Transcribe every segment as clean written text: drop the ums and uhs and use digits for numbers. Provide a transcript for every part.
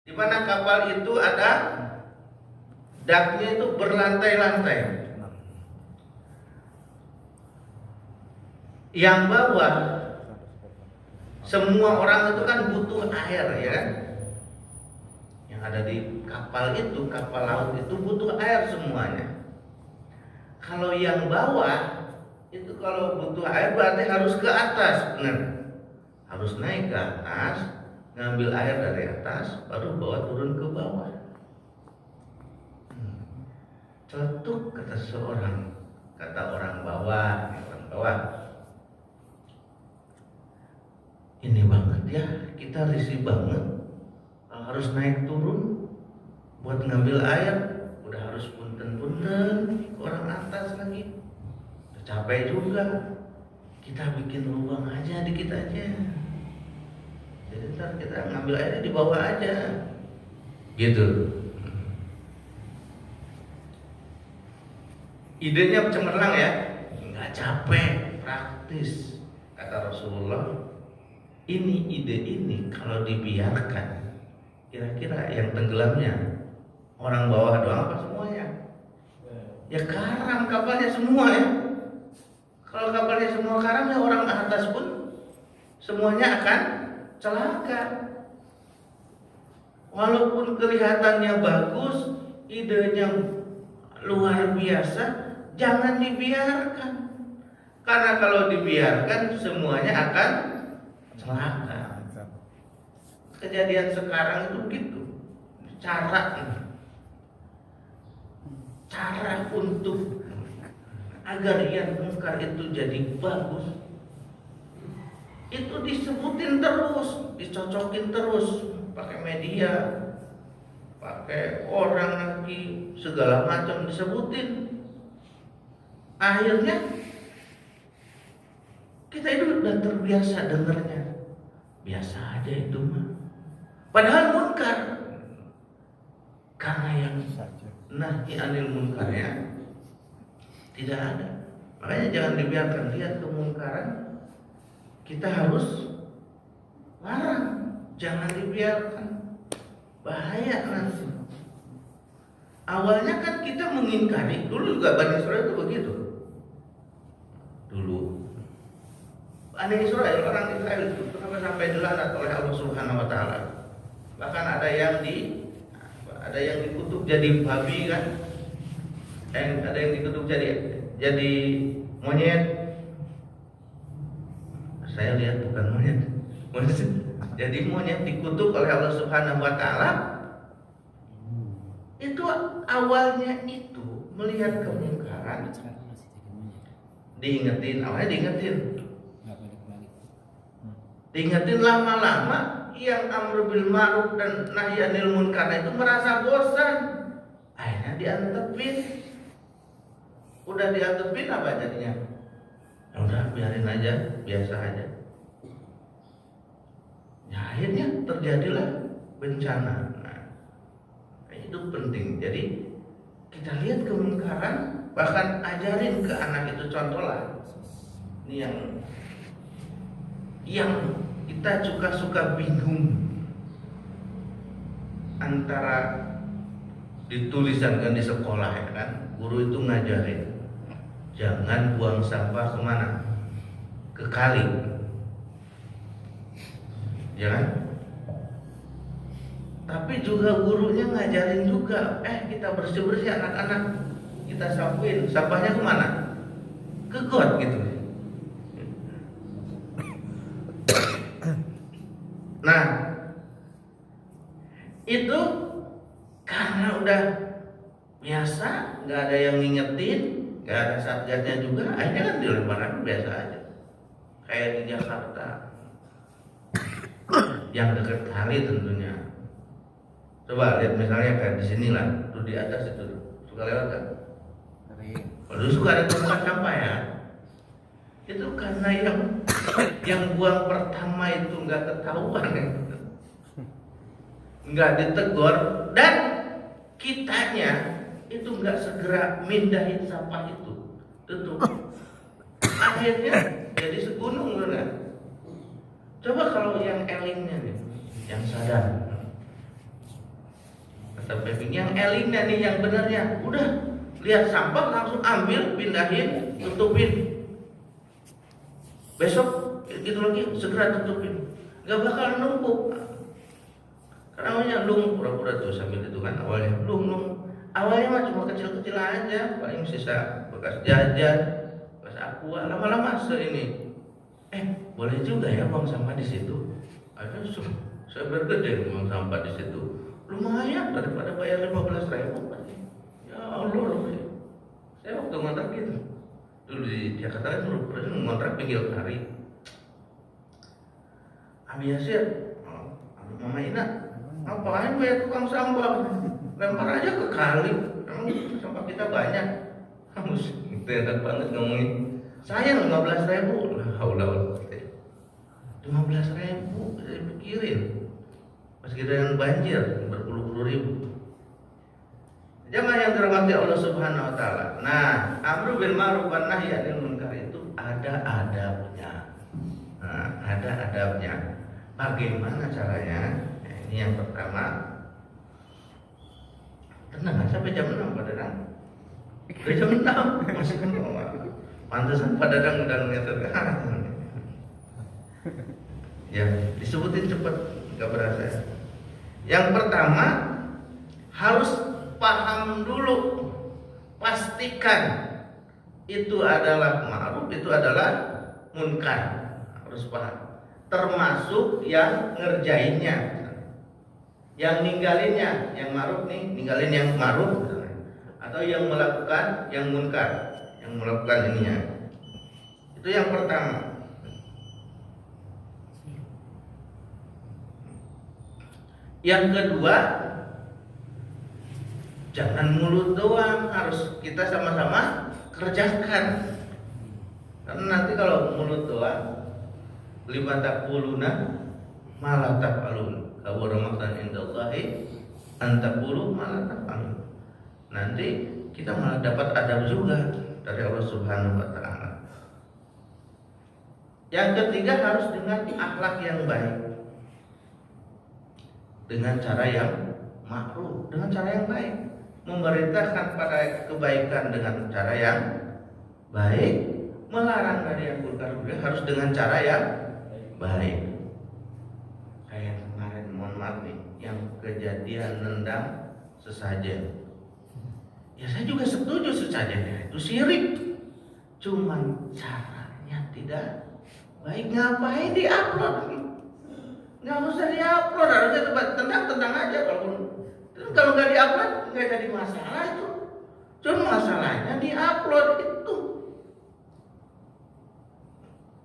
di mana kapal itu ada daknya itu berlantai-lantai. Yang bawah semua orang itu kan butuh air, ya kan? Yang ada di kapal itu, kapal laut itu butuh air semuanya. Kalau yang bawah itu kalau butuh air berarti harus ke atas, benar? Harus naik ke atas, ngambil air dari atas, baru bawa turun ke bawah. Celetuk kata seorang, kata orang bawah, ini banget ya, kita risih banget kalau harus naik turun buat ngambil air, udah harus punten-punten orang atas lagi, udah capek juga. Kita bikin lubang aja dikit aja, jadi ntar kita ngambil airnya di bawah aja, gitu. Idenya cemerlang ya, nggak capek, praktis. Kata Rasulullah, ini ide ini kalau dibiarkan, kira-kira yang tenggelamnya orang bawah doang apa semuanya? Ya karam kapalnya semua ya. Kalau kapalnya semua karam ya orang atas pun semuanya akan celaka. Walaupun kelihatannya bagus, idenya luar biasa, jangan dibiarkan. Karena kalau dibiarkan semuanya akan celaka. Kejadian sekarang itu gitu. Cara untuk agar yang mungkar itu jadi bagus, itu disebutin terus, dicocokin terus, pakai media, pakai orang lagi, segala macam disebutin. Akhirnya kita itu udah terbiasa dengernya, biasa aja itu mah. Padahal munkar, karena yang nahi anil munkarnya tidak ada. Makanya jangan dibiarkan, lihat kemungkaran, kita harus larang, jangan dibiarkan, bahaya nanti. Awalnya kan kita mengingkari, dulu juga Bani Israil itu begitu. Dulu Bani Israil, orang Israel itu kenapa sampai dilaknat oleh Allah Subhanahu wa taala. Bahkan ada yang dikutuk jadi babi kan. Ada yang dikutuk jadi monyet. Saya lihat bukan monyet. Jadi monyet dikutuk oleh Allah Subhanahu wa taala. Itu awalnya itu melihat kemungkaran, diingetin lama-lama yang amr bil ma'ruf dan nahi anil munkar itu merasa bosan, akhirnya diantepin. Udah diantepin apa jadinya? Ya udah biarin aja, biasa aja. Ya akhirnya terjadilah bencana. Itu penting. Jadi kita lihat kemungkaran, bahkan ajarin ke anak itu, contoh lah. Ini yang kita juga suka bingung antara ditulisan kan di sekolah ya kan, guru itu ngajarin jangan buang sampah kemana? Ke kali, ya kan? Tapi juga gurunya ngajarin juga, kita bersih-bersih anak-anak, kita sapuin, sampahnya kemana? Ke got gitu. Nah, itu karena udah biasa, nggak ada yang ngingetin, nggak ada satgasnya juga, akhirnya kan dilemparan biasa aja. Kayak di Jakarta, yang dekat kali tentunya. Coba lihat misalnya kayak di sini lah, tuh di atas itu suka lewat kan? Kalau suka ada tempat sampah ya. Itu karena yang buang pertama itu nggak ketahuan, nggak ditegur, dan kitanya itu nggak segera mindahin sampah itu, tutup. Akhirnya jadi segunung kan? Coba kalau yang elingnya nih, yang sadar. terpaving. Yang elingnya nih, yang benarnya, udah lihat sampah langsung ambil, pindahin, tutupin. Besok gitu lagi segera tutupin. Gak bakal numpuk. Karena awalnya lung pura-pura tuh sambil itu kan awalnya lung. Awalnya mah cuma kecil-kecil aja, paling sisa bekas jajan, bekas aqua, lama-lama ini. Boleh juga ya buang sampah di situ. Ada saya bergede buang sampah di situ. Lumayan daripada bayar 15.000. Ya Allah loh. Saya waktu ngontrak gitu. Dulu di Jakarta kan dulu ngontrak pinggir kali. Abi Yasir, Mama Ina, ngapain bayar tukang sampah? Lempar aja ke kali. Emang sampah kita banyak. Kamu enak banget ngomongin. Sayang 15.000. Lah haula 15.000 saya pikirin. Pas kita yang banjir berpuluh-puluh ribu. Jamaah yang dirahmati Allah Subhanahu wa taala. Nah, amru bil ma'ruf wan nahyi 'anil munkar itu ada adabnya. Nah, ada adabnya. Bagaimana caranya? Nah, ini yang pertama. Tenang sampai jam 6 Pak Dadang. Udah jam 6 masih pantesan Pak Dadang udah ngeter. Ya, disebutin cepat, nggak berasa. Yang pertama harus paham dulu, pastikan itu adalah ma'ruf, itu adalah munkar. Harus paham. Termasuk yang ngerjainnya, yang ninggalinnya, yang ma'ruf nih, ninggalin yang ma'ruf, atau yang melakukan yang munkar, yang melakukan ininya. Itu yang pertama. Yang kedua, jangan mulut doang, harus kita sama-sama kerjakan. Karena nanti kalau mulut doang, lima taquluna malah taf'alun. Kabura maqtan indallahi an taqulu malah taf'alun. Nanti kita malah dapat adab juga dari Allah Subhanahu wa taala. Yang ketiga harus dengan akhlak yang baik. Dengan cara yang ma'ruf, dengan cara yang baik, memerintahkan pada kebaikan dengan cara yang baik, melarang dari yang munkar harus dengan cara yang baik. Kayak kemarin, mohon maaf nih, yang kejadian nendang sesajen. Ya saya juga setuju sesajennya itu syirik, cuman caranya tidak baik. Ngapain diupload? Nggak usah diupload, harusnya tentang aja. Kalau nggak diupload nggak jadi masalah itu. Cuma masalahnya diupload itu.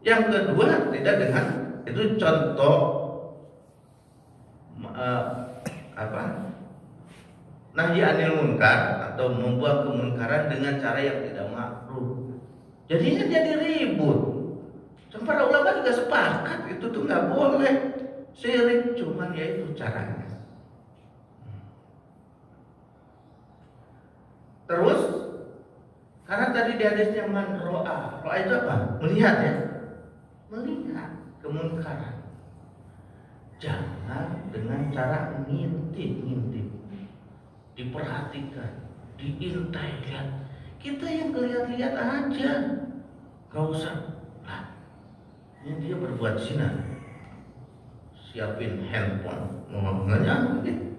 Yang kedua tidak dengan itu contoh nahyi anil munkar atau membuat kemunkaran dengan cara yang tidak ma'ruf. Jadinya jadi ribut. Para ulama juga sepakat itu tuh nggak boleh. Syirik, cuman ya itu caranya. Terus karena tadi di hadisnya man ro'a itu apa? Melihat ya, melihat kemunkaran. Jangan dengan cara ngintip, diperhatikan, diintai, lihat. Kita yang lihat-lihat aja, gak usah. Lah, ini dia berbuat zina. Siapin handphone, ngomongnya mungkin,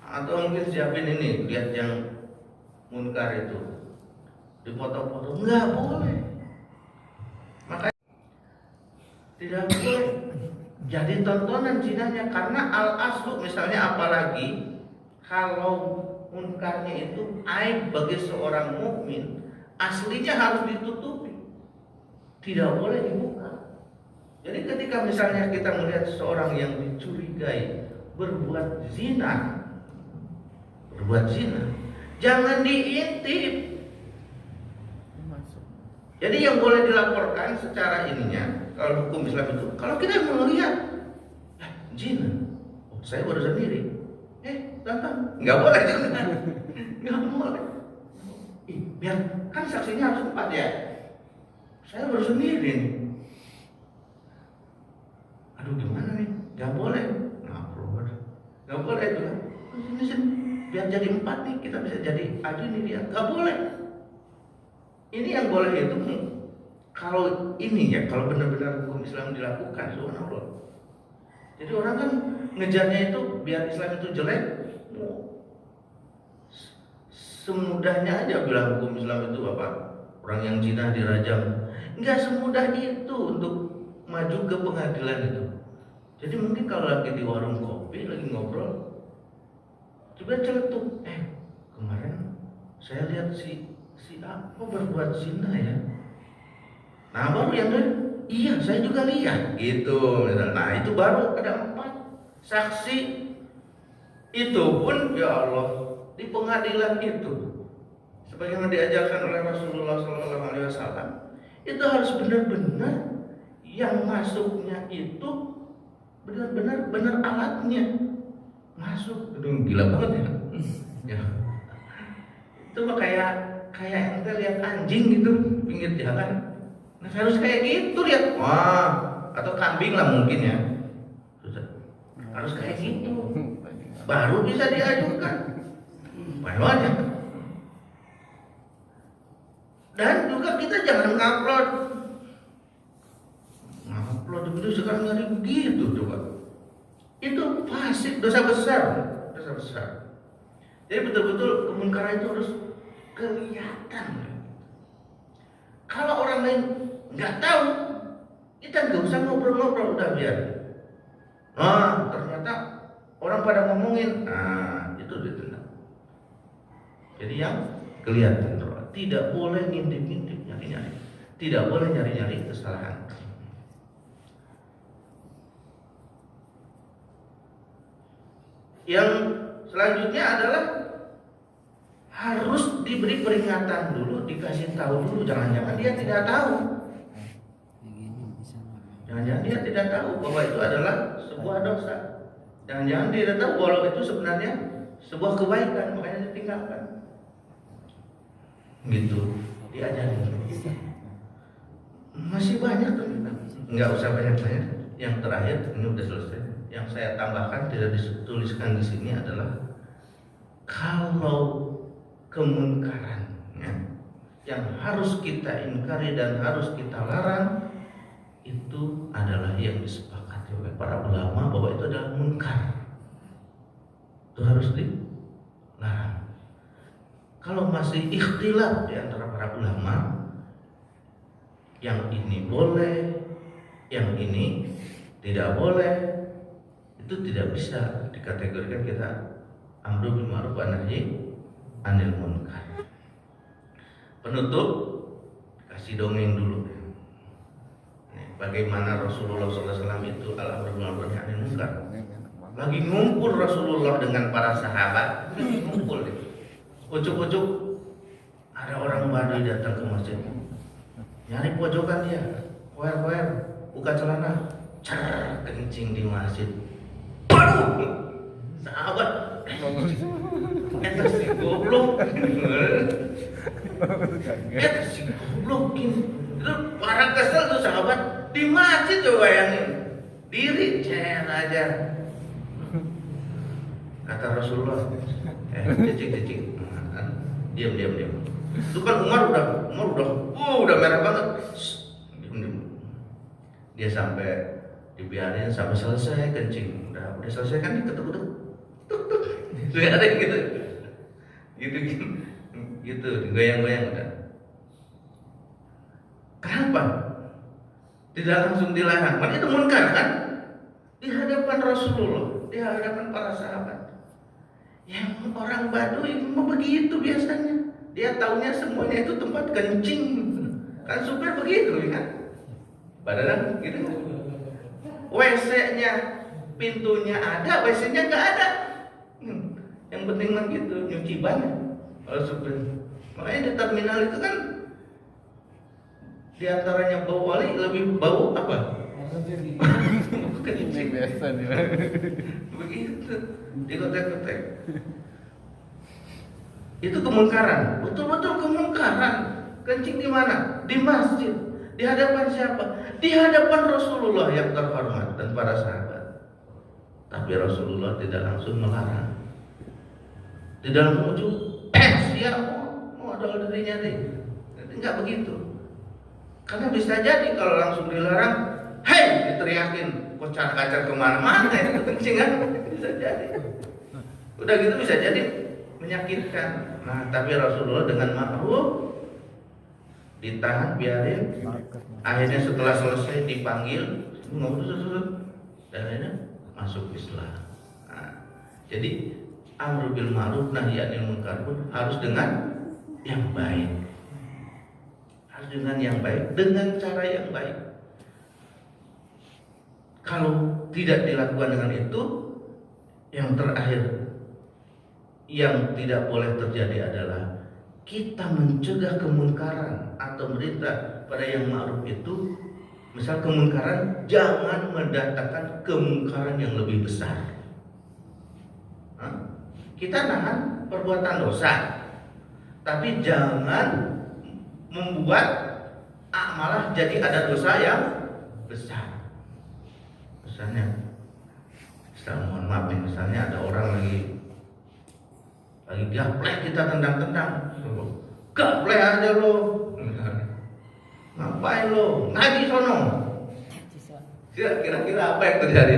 atau mungkin siapin ini, lihat yang munkar itu, di foto-foto, nggak boleh. Makanya tidak boleh jadi tontonan zinanya, karena al-aslu misalnya, apalagi kalau munkarnya itu aib bagi seorang mukmin, aslinya harus ditutupi, tidak boleh dibuka. Jadi ketika misalnya kita melihat seorang yang dicurigai berbuat zina, jangan diintip. Jadi yang boleh dilaporkan secara ininya, kalau hukum Islam itu, kalau kita melihat zina, saya baru sendiri, datang, nggak boleh juga, nggak boleh. Biar kan saksinya harus 4 ya, saya baru sendiri nih. Aduh gimana nih? Gak boleh. Gak boleh itu kan. biar jadi 4 nih, kita bisa jadi aju nih dia. Gak boleh. Ini yang boleh itu kalau ini ya, kalau benar-benar hukum Islam dilakukan, subhanallah. Jadi orang kan ngejarnya itu biar Islam itu jelek, semudahnya aja bilang hukum Islam itu apa? Orang yang zina dirajam. Enggak semudah itu untuk maju ke pengadilan itu. Jadi mungkin kalau lagi di warung kopi lagi ngobrol, coba celetuk, kemarin saya lihat si A kok berbuat zina ya. Nah baru yang lain, iya saya juga lihat gitu. Nah itu baru ada 4 saksi. Itu pun ya Allah di pengadilan itu, sebagaimana diajarkan oleh Rasulullah SAW, itu harus benar-benar yang masuknya itu benar alatnya masuk. Itu gila banget ya. Ya. Itu mah kayak ente lihat anjing gitu pinggir jalan. Nah, harus kayak gitu lihat. Wah, atau kambing lah mungkin ya. Harus kayak gitu. Baru bisa diajukan. Banyak. Dan juga kita jangan ngupload itu sekarang nyari begitu coba. Itu fasik, dosa besar. Jadi betul-betul kemungkaran itu harus kelihatan. Kalau orang lain nggak tahu, kita nggak usah ngobrol-ngobrol, udah biar. Nah, ternyata orang pada ngomongin, itu ditendang. Jadi yang kelihatan, tidak boleh ngintip-ngintip, nyari-nyari, tidak boleh nyari-nyari kesalahan. Yang selanjutnya adalah harus diberi peringatan dulu, dikasih tahu dulu. Jangan-jangan dia tidak tahu. Jangan-jangan dia tidak tahu bahwa itu adalah sebuah dosa. Jangan-jangan dia tidak tahu bahwa itu sebenarnya sebuah kebaikan, makanya ditinggalkan. Gitu, diajarin. Masih banyak ternyata. Nggak usah banyak-banyak. Yang terakhir ini udah selesai. Yang saya tambahkan tidak dituliskan di sini adalah kalau kemungkaran yang harus kita ingkari dan harus kita larang itu adalah yang disepakati oleh para ulama bahwa itu adalah munkar. Itu harus dilarang. Kalau masih ikhtilaf di antara para ulama, yang ini boleh, yang ini tidak boleh, itu tidak bisa dikategorikan kita amru bil ma'ruf wa nahyi anil munkar. Penutup, kasih dongeng dulu. Bagaimana Rasulullah SAW itu al-amru bil ma'ruf wa nahyi anil munkar. Lagi ngumpul Rasulullah dengan para sahabat, lagi ngumpul. Ujuk-ujuk ada orang Badui datang ke masjid, nyari pojokan dia, koer-koer, buka celana, kencing di masjid. Waduh, sahabat, eta si goblok, itu para kesel tuh sahabat di masjid. Coba bayangin, diri cer aja. Kata Rasulullah, cicing, diam. Itu kan Umar udah merah banget. Diam. Dia sampai dibiarin sampai selesai kencing. Udah selesai kan diketuk-ketuk. Itu ada gitu. Gitu, goyang-goyang udah. Kenapa? Tidak langsung dilarang. Kan itu munkar kan? Di hadapan Rasulullah, di hadapan para sahabat. Yang orang Badui memang begitu biasanya. Dia taunya semuanya itu tempat kencing. Kan supir begitu kan? Padahal gitu. WC-nya pintunya ada, WC-nya nggak ada. Yang penting mah gitu, nyuci banyak kalau supir. Makanya di terminal itu kan di antaranya bau wali lebih bau apa? Kencing biasa nih. Begitu, dikotek-kotek. Itu kemungkaran, betul-betul kemungkaran. Kencing di mana? Di masjid. Di hadapan siapa? Di hadapan Rasulullah yang terhormat dan para sahabat. Tapi Rasulullah tidak langsung melarang. di dalam ujung siap mau ada dirinya deh. Enggak begitu. Karena bisa jadi kalau langsung dilarang, hei, diteriakin kocar-kacir kemana-mana itu kencing kan, bisa jadi. Udah gitu bisa jadi menyakitkan. Nah, tapi Rasulullah dengan ma'ruf ditahan, biarin. Akhirnya setelah selesai dipanggil, ngomong dan akhirnya masuk Islam. Nah, jadi amru bil ma'ruf nahi anil munkar pun harus dengan yang baik. Harus dengan yang baik, dengan cara yang baik. Kalau tidak dilakukan dengan itu, yang terakhir yang tidak boleh terjadi adalah kita mencegah kemunkaran atau merintah pada yang ma'ruf itu. Misal kemunkaran, jangan mendatangkan kemungkaran yang lebih besar. Kita nahan perbuatan dosa, tapi jangan membuat malah jadi ada dosa yang besar. Misalnya, mohon maaf nih, misalnya ada orang lagi gaplek, kita tendang-tendang, gaplek aja lo, ngapain lo, ngaji sono. Kira-kira apa yang terjadi?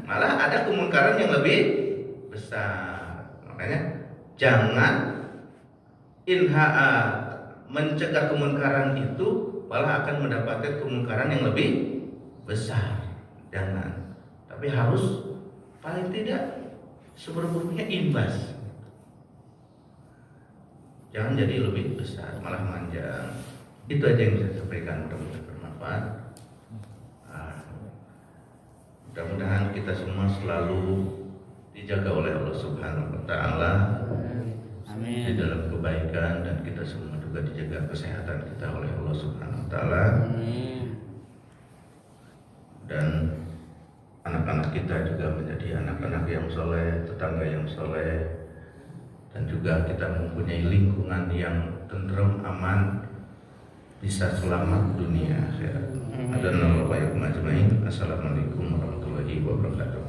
Malah ada kemungkaran yang lebih besar. Makanya jangan mencegah kemungkaran itu malah akan mendapatkan kemungkaran yang lebih besar. Jangan. Tapi harus paling tidak seberapa-berapanya imbas. Jangan jadi lebih besar, malah manjang. Itu aja yang bisa saya sampaikan, mudah-mudahan bermanfaat. Mudah-mudahan kita semua selalu dijaga oleh Allah Subhanahu wa Ta'ala di dalam kebaikan, dan kita semua juga dijaga kesehatan kita oleh Allah Subhanahu wa Ta'ala. Dan anak-anak kita juga menjadi anak-anak yang soleh, tetangga yang soleh, dan juga kita mempunyai lingkungan yang tenteram, aman, bisa selamat dunia akhirat. Assalamualaikum warahmatullahi wabarakatuh.